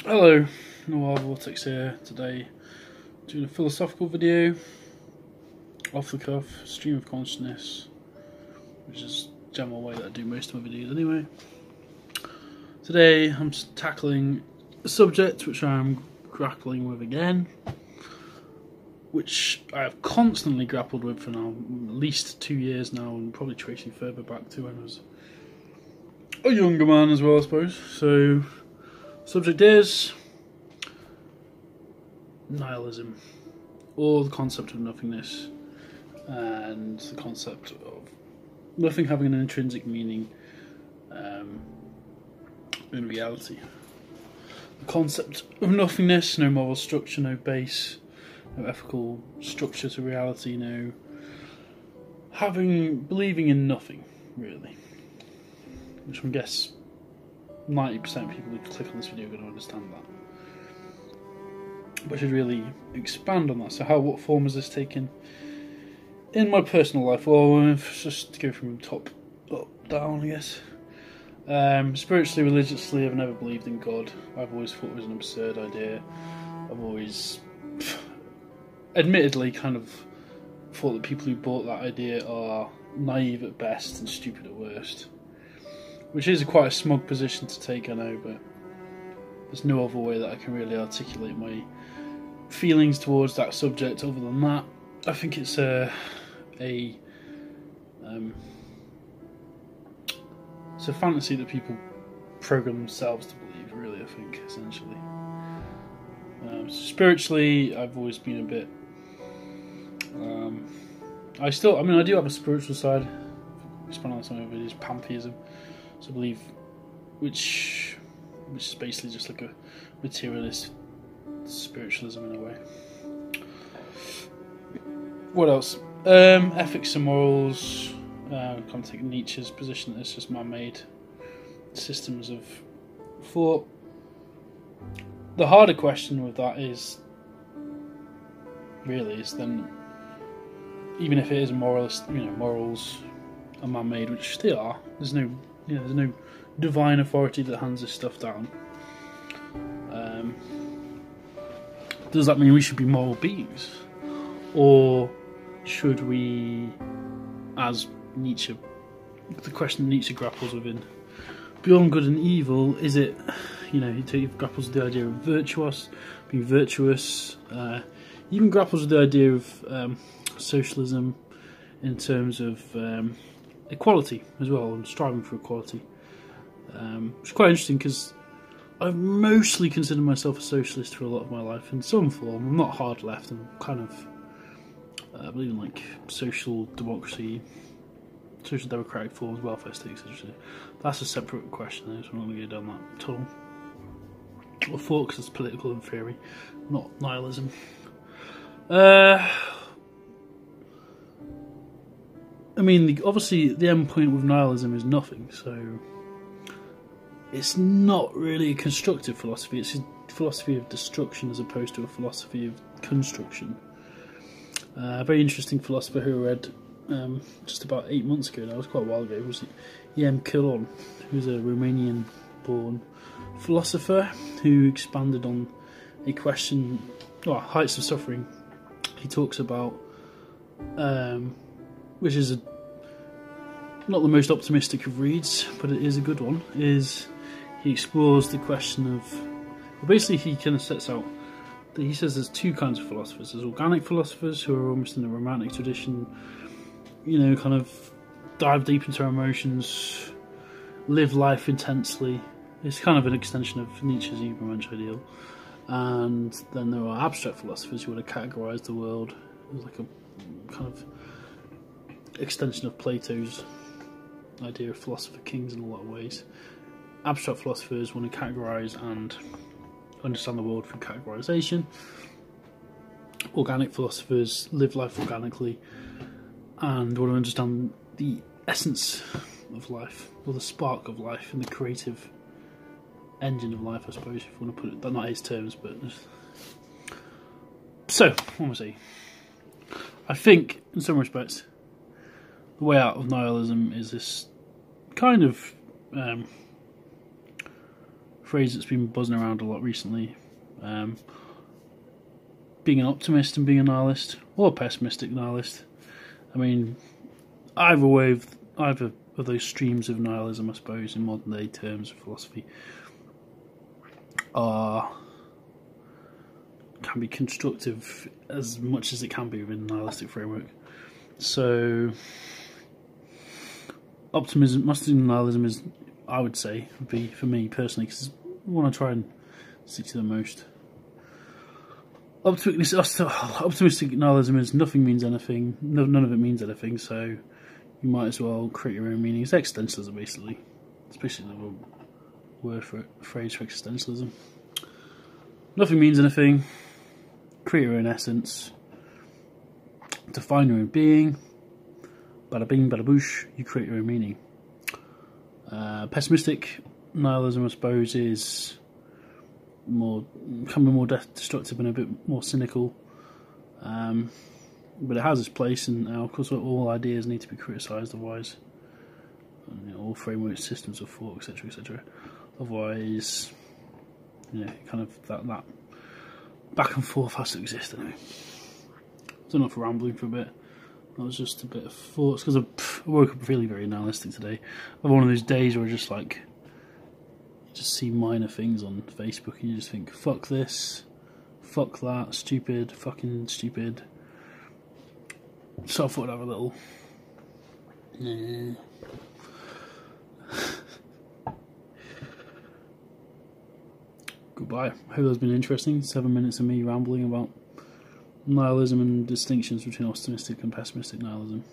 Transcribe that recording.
Hello, Noir Vortex here. Today, doing a philosophical video, off the cuff, stream of consciousness, which is the general way that I do most of my videos anyway. Today, I'm tackling a subject which I'm grappling with again, which I have constantly grappled with for now, at least 2 years now, and probably tracing further back to when I was a younger man as well, I suppose. So, subject is nihilism, or the concept of nothingness, and the concept of nothing having an intrinsic meaning in reality. The concept of nothingness, no moral structure, no base, no ethical structure to reality, no believing in nothing, really. Which I guess 90% of people who click on this video are going to understand that. But I should really expand on that. So what form has this taken in my personal life? Well, just to go from top up down, I guess. Spiritually, religiously, I've never believed in God. I've always thought it was an absurd idea. I've always, admittedly, kind of thought that people who bought that idea are naive at best and stupid at worst. Which is quite a smug position to take, I know, but there's no other way that I can really articulate my feelings towards that subject other than that. I think it's it's a fantasy that people program themselves to believe, really, I think, essentially. Spiritually, I've always been a bit... I do have a spiritual side. Expand on some of it is pantheism. So I believe, which is basically just like a materialist spiritualism in a way. What else? Ethics and morals. Kind of take Nietzsche's position that it's just man-made systems of thought. The harder question with that is then, even if it is a moralist, morals are man-made, which they are. There's no divine authority that hands this stuff down. Does that mean we should be moral beings? Or should we, as Nietzsche, the question Nietzsche grapples with in Beyond Good and Evil, is it, he grapples with the idea of being virtuous, he even grapples with the idea of socialism in terms of equality as well, and striving for equality. Which is quite interesting because I've mostly considered myself a socialist for a lot of my life in some form. I'm not hard left, I'm kind of I believe in like social democracy, social democratic forms, welfare states, essentially. That's a separate question though, so I'm not going to go down that tunnel or thought, because it's political in theory, not nihilism. Obviously the end point with nihilism is nothing, so it's not really a constructive philosophy, it's a philosophy of destruction as opposed to a philosophy of construction. A very interesting philosopher who I read just about 8 months ago now, it was quite a while ago, was E.M. Kilon, who's a Romanian-born philosopher who expanded on a question, heights of suffering. He talks about, which is not the most optimistic of reads, but it is a good one, is he explores the question of, basically he kind of sets out, he says there's two kinds of philosophers. There's organic philosophers who are almost in the romantic tradition, kind of dive deep into our emotions, live life intensely. It's kind of an extension of Nietzsche's Übermensch ideal. And then there are abstract philosophers who want to categorise the world as like a kind of extension of Plato's idea of philosopher kings in a lot of ways. Abstract philosophers want to categorise and understand the world through categorisation. Organic philosophers live life organically and want to understand the essence of life, or the spark of life, and the creative engine of life, I suppose, if you want to put it, not his terms, but... So, what am I saying? I think, in some respects, the way out of nihilism is this kind of phrase that's been buzzing around a lot recently. Being an optimist and being a nihilist, or a pessimistic nihilist. I mean, either of those streams of nihilism, I suppose, in modern day terms of philosophy, can be constructive as much as it can be within a nihilistic framework. So, optimism, nihilism is, I would say, would be for me personally, because I want to try and stick to the most. Optimistic nihilism is nothing means anything, none of it means anything, so you might as well create your own meanings. Existentialism, basically. It's basically the word for it, phrase for existentialism. Nothing means anything, create your own essence, define your own being, bada bing, bada boosh, you create your own meaning. Pessimistic nihilism, I suppose, is can be more destructive and a bit more cynical, but it has its place, and of course all ideas need to be criticised, otherwise, all frameworks, systems of thought, etc, etc, otherwise, kind of that back and forth has to exist anyway. It's enough rambling for a bit. That was just a bit of thoughts, because I woke up feeling very nihilistic today. I have one of those days where I just see minor things on Facebook and you just think, fuck this, fuck that, stupid, fucking stupid. So I thought I'd have a little... Goodbye. Hope that's been interesting. 7 minutes of me rambling about nihilism and distinctions between optimistic and pessimistic nihilism.